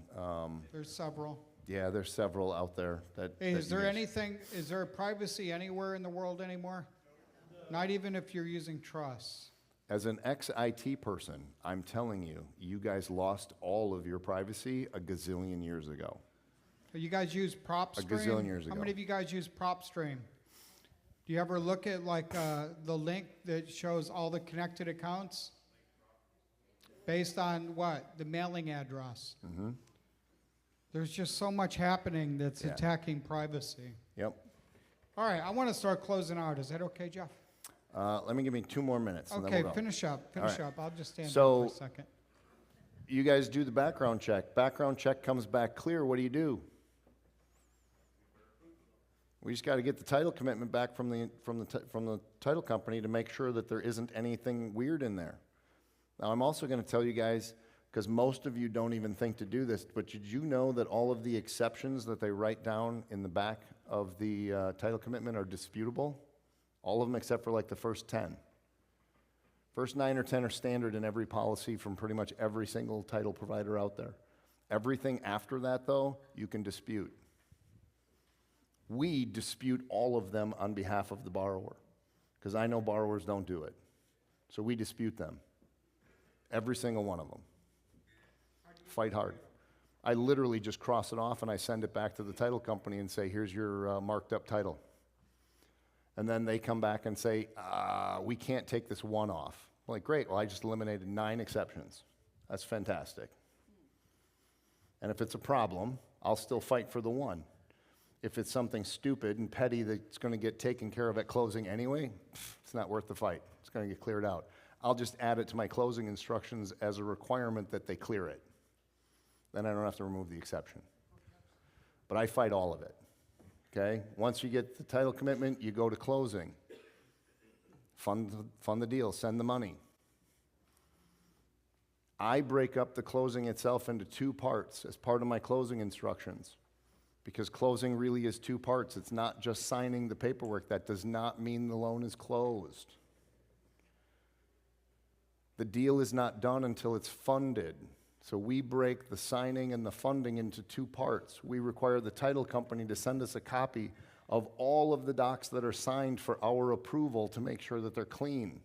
There's several. Yeah, there's several out there that. Hey, that is you there guys- anything, is there privacy anywhere in the world anymore? Not even if you're using trusts. As an ex-IT person, I'm telling you, you guys lost all of your privacy a gazillion years ago. You guys use PropStream? gazillion years How ago. many of you guys use PropStream? Do you ever look at like the link that shows all the connected accounts? Based on what? The mailing address. Mm-hmm. There's just so much happening that's Yeah. attacking privacy. Yep. All right, I want to start closing out. Is that okay, Jeff? Let me give me 2 more minutes. And then Okay, we'll go. finish up. All Finish right. up. I'll just stand So- up for a second. You guys do the background check. Background check comes back clear. What do? We just got to get the title commitment back from the title company to make sure that there isn't anything weird in there. Now, I'm also going to tell you guys, because most of you don't even think to do this, but did you know that all of the exceptions that they write down in the back of the title commitment are disputable? All of them except for like the first 10. First 9 or 10 are standard in every policy from pretty much every single title provider out there. Everything after that, though, you can dispute. We dispute all of them on behalf of the borrower, because I know borrowers don't do it. So we dispute them. Every single one of them. Fight hard. I literally just cross it off and I send it back to the title company and say, here's your marked up title. And then they come back and say, we can't take this one off. I'm like, great, well, I just eliminated 9 exceptions. That's fantastic. And if it's a problem, I'll still fight for the one. If it's something stupid and petty that's going to get taken care of at closing anyway, it's not worth the fight. It's going to get cleared out. I'll just add it to my closing instructions as a requirement that they clear it. Then I don't have to remove the exception. But I fight all of it, okay? Once you get the title commitment, you go to closing. Fund the deal, send the money. I break up the closing itself into 2 parts as part of my closing instructions. Because closing really is 2 parts. It's not just signing the paperwork. That does not mean the loan is closed. The deal is not done until it's funded. So we break the signing and the funding into 2 parts. We require the title company to send us a copy of all of the docs that are signed for our approval to make sure that they're clean.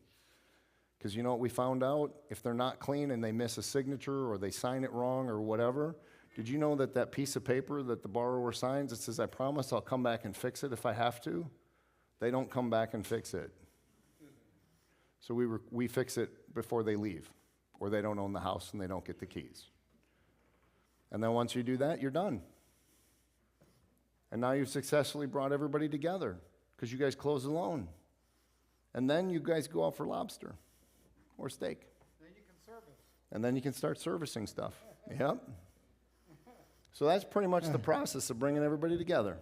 Because you know what we found out? If they're not clean and they miss a signature or they sign it wrong or whatever, did you know that that piece of paper that the borrower signs, it says, I promise I'll come back and fix it if I have to? They don't come back and fix it. So we fix it before they leave, or they don't own the house and they don't get the keys. And then once you do that, you're done. And now you've successfully brought everybody together because you guys close the loan. And then you guys go out for lobster or steak. Then you can service. And then you can start servicing stuff. Yep. So that's pretty much the process of bringing everybody together.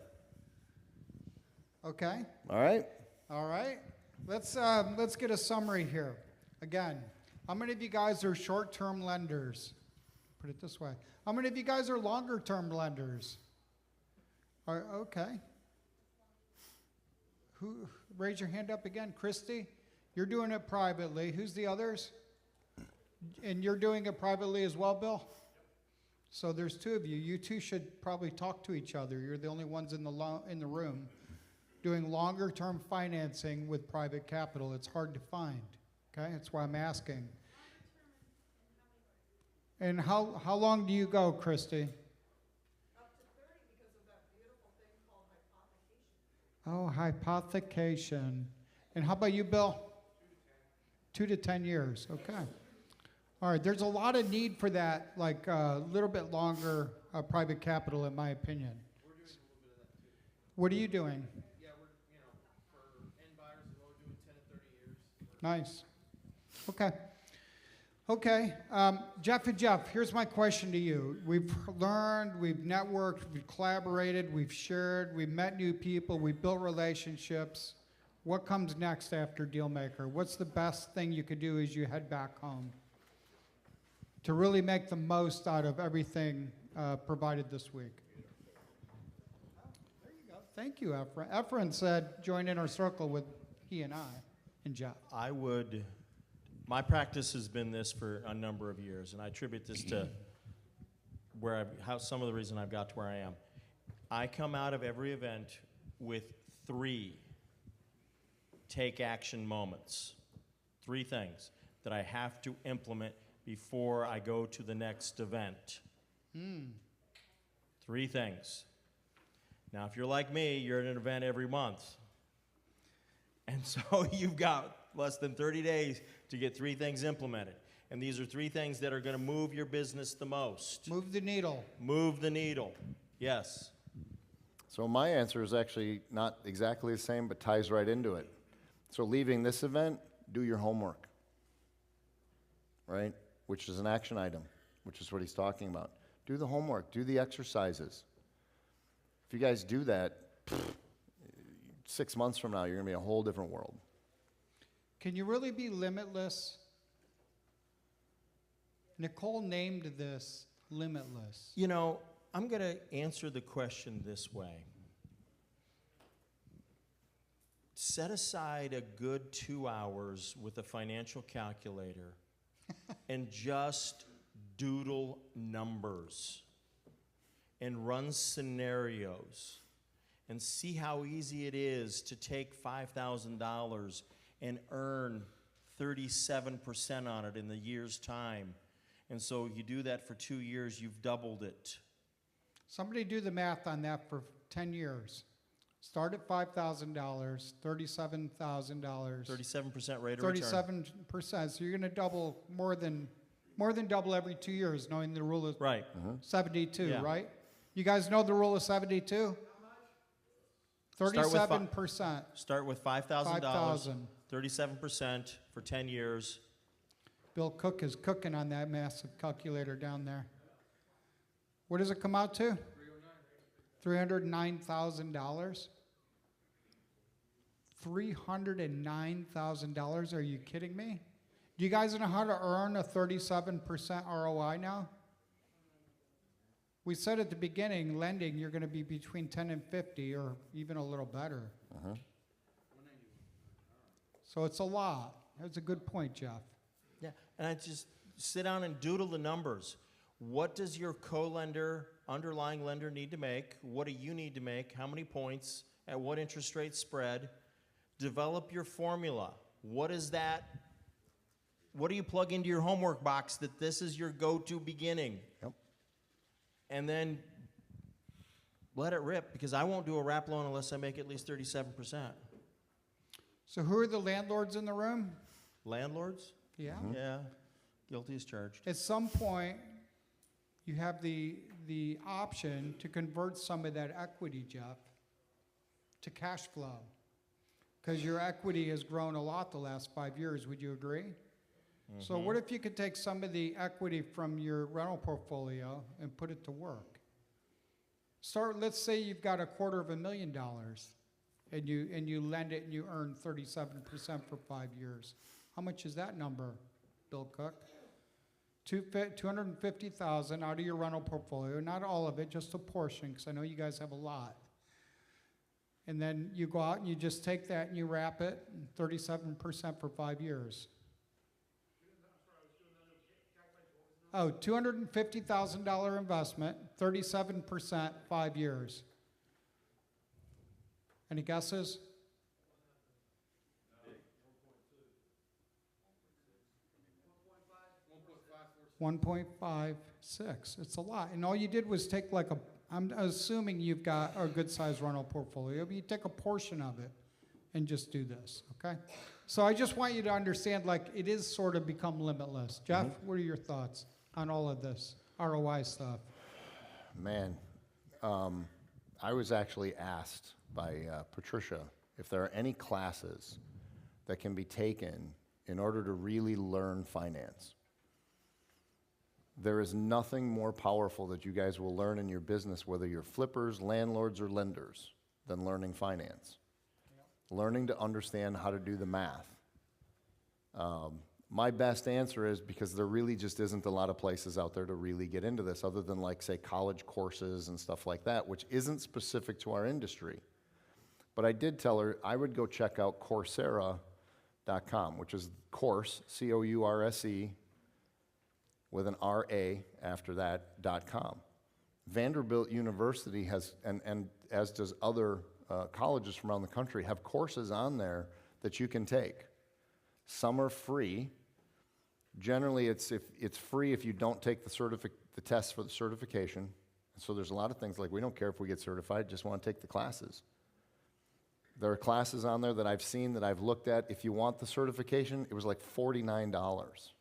Okay. All right? All right. Let's get a summary here. Again, how many of you guys are short-term lenders? Put it this way. How many of you guys are longer-term lenders? Okay. Who? Raise your hand up again. Christy, you're doing it privately. Who's the others? And you're doing it privately as well, Bill? So there's 2 of you. You 2 should probably talk to each other. You're the only ones in the room doing longer-term financing with private capital. It's hard to find. Okay, that's why I'm asking. And how long do you go, Christy? Up to 30 because of that beautiful thing called hypothecation. Oh, hypothecation. And how about you, Bill? 2 to 10 years. Okay. All right, there's a lot of need for that, like a little bit longer private capital, in my opinion. We're doing a little bit of that too. What are you doing? Yeah, we're, for end buyers, we're doing 10 to 30 years. Nice. Okay. Okay. Jeff and Jeff, here's my question to you. We've learned, we've networked, we've collaborated, we've shared, we've met new people, we've built relationships. What comes next after Dealmaker? What's the best thing you could do as you head back home to really make the most out of everything provided this week? There you go. Thank you, Efren. Efren said join in our circle with he and I and Jeff. My practice has been this for a number of years, and I attribute this to some of the reason I've got to where I am. I come out of every event with 3 take action moments, 3 things that I have to implement before I go to the next event. 3 things. Now, if you're like me, you're at an event every month. And so you've got less than 30 days to get 3 things implemented. And these are 3 things that are going to move your business the most. Move the needle. Move the needle. Yes. So my answer is actually not exactly the same, but ties right into it. So leaving this event, do your homework, right? Which is an action item, which is what he's talking about. Do the homework, do the exercises. If you guys do that, 6 months from now, you're going to be in a whole different world. Can you really be limitless? Nicole named this limitless. You know, I'm going to answer the question this way. Set aside a good 2 hours with a financial calculator and just doodle numbers and run scenarios and see how easy it is to take $5,000 and earn 37% on it in the year's time. And so you do that for 2 years, you've doubled it. Somebody do the math on that for 10 years. Start at $5,000, $37,000. 37% rate of return. 37%. So you're going to double more than double every 2 years, knowing the rule of Right. 72, Yeah. right? You guys know the rule of 72? 37%. Start with $5,000, 5,000. 37% for 10 years. Bill Cook is cooking on that massive calculator down there. What does it come out to? $309,000. $309,000? Are you kidding me? Do you guys know how to earn a 37% ROI now? We said at the beginning, lending, you're going to be between 10 and 50, or even a little better. So it's a lot. That's a good point, Jeff. Yeah, and I just sit down and doodle the numbers. What does your co-lender, underlying lender need to make? What do you need to make? How many points? At what interest rate spread? Develop your formula. What is that? What do you plug into your homework box that this is your go-to beginning? Yep. And then let it rip, because I won't do a wrap loan unless I make at least 37%. So who are the landlords in the room? Landlords? Yeah. Yeah, guilty as charged. At some point, you have the option to convert some of that equity, Jeff, to cash flow. Because your equity has grown a lot the last 5 years. Would you agree? So what if you could take some of the equity from your rental portfolio and put it to work? Let's say you've got $250,000 and you lend it and you earn 37% for 5 years. How much is that number, Bill Cook? $250,000 out of your rental portfolio, not all of it, just a portion, because I know you guys have a lot. And then you go out and you just take that and you wrap it, 37% for 5 years. Oh, $250,000 investment, 37%, 5 years. Any guesses? 1.56. It's a lot. And all you did was take I'm assuming you've got a good sized rental portfolio, but you take a portion of it and just do this, okay? So I just want you to understand, it is sort of become limitless. Jeff, what are your thoughts on all of this ROI stuff? Man, I was actually asked by Patricia if there are any classes that can be taken in order to really learn finance. There is nothing more powerful that you guys will learn in your business, whether you're flippers, landlords, or lenders, than learning finance. Learning to understand how to do the math. My best answer is because there really just isn't a lot of places out there to really get into this other than say college courses and stuff like that, which isn't specific to our industry. But I did tell her I would go check out Coursera.com, which is course, C-O-U-R-S-E, with an R-A after that, .com. Vanderbilt University has, and as does other colleges from around the country, have courses on there that you can take. Some are free. Generally, it's free if you don't take the test for the certification. So there's a lot of things we don't care if we get certified, just want to take the classes. There are classes on there that I've seen, that I've looked at. If you want the certification, it was $49.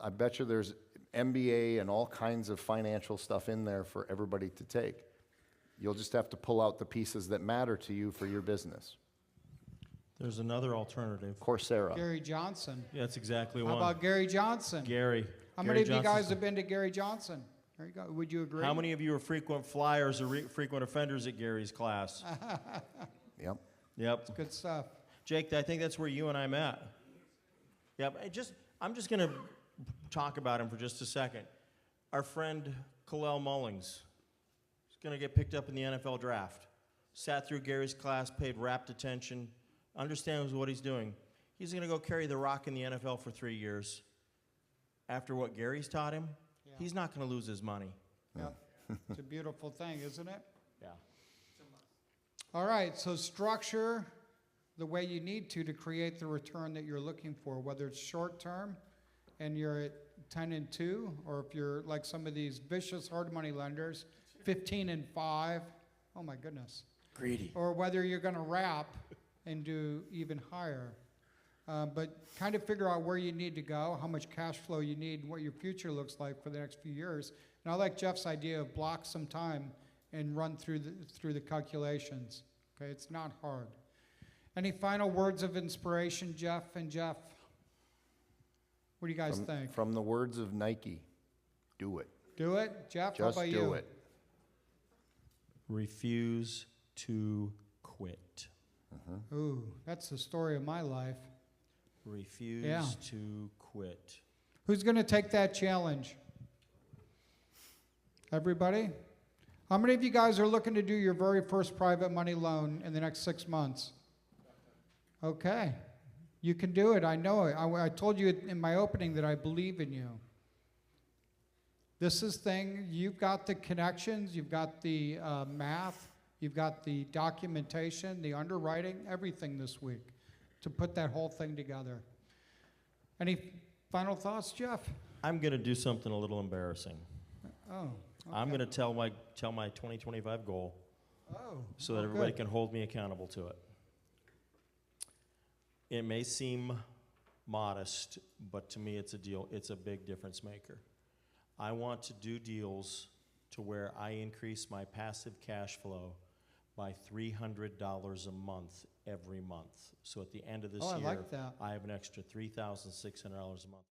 I bet you there's MBA and all kinds of financial stuff in there for everybody to take. You'll just have to pull out the pieces that matter to you for your business. There's another alternative. Coursera. Gary Johnson. Yeah, that's exactly How one. about Gary Johnson? Gary. How Gary many of you Johnson's- guys have been to Gary Johnson? There you go. Would you agree? How many of you are frequent flyers or frequent offenders at Gary's class? Yep. Yep. Good stuff. Jake, I think that's where you and I met. Yep. I'm just going to talk about him for just a second. Our friend Kalel Mullings is going to get picked up in the NFL draft. Sat through Gary's class, paid rapt attention, understands what he's doing. He's going to go carry the rock in the NFL for 3 years. After what Gary's taught him, he's not going to lose his money. Yep. It's a beautiful thing, isn't it? Yeah. All right, so structure the way you need to create the return that you're looking for, whether it's short term and you're at 10 and 2, or if you're like some of these vicious hard money lenders, 15 and 5. Oh my goodness. Greedy. Or whether you're going to wrap and do even higher. But kind of figure out where you need to go, how much cash flow you need, what your future looks like for the next few years. And I like Jeff's idea of block some time and run through the calculations. Okay, it's not hard. Any final words of inspiration, Jeff and Jeff? What do you guys think? From the words of Nike, do it. Do it, Jeff. Just how about do you? it. Refuse to quit. Ooh, that's the story of my life. Refuse Yeah. to quit. Who's going to take that challenge? Everybody? How many of you guys are looking to do your very first private money loan in the next 6 months? Okay. You can do it. I know it. I told you in my opening that I believe in you. This is thing, you've got the connections, you've got the math, you've got the documentation, the underwriting, everything this week to put that whole thing together. Any final thoughts, Jeff? I'm going to do something a little embarrassing. Oh. I'm okay. going to tell my 2025 goal Oh. so that oh, everybody good. can hold me accountable to it. It may seem modest, but to me it's a deal. It's a big difference maker. I want to do deals to where I increase my passive cash flow by $300 a month every month. So at the end of this Oh, I year, like that. I have an extra $3,600 a month.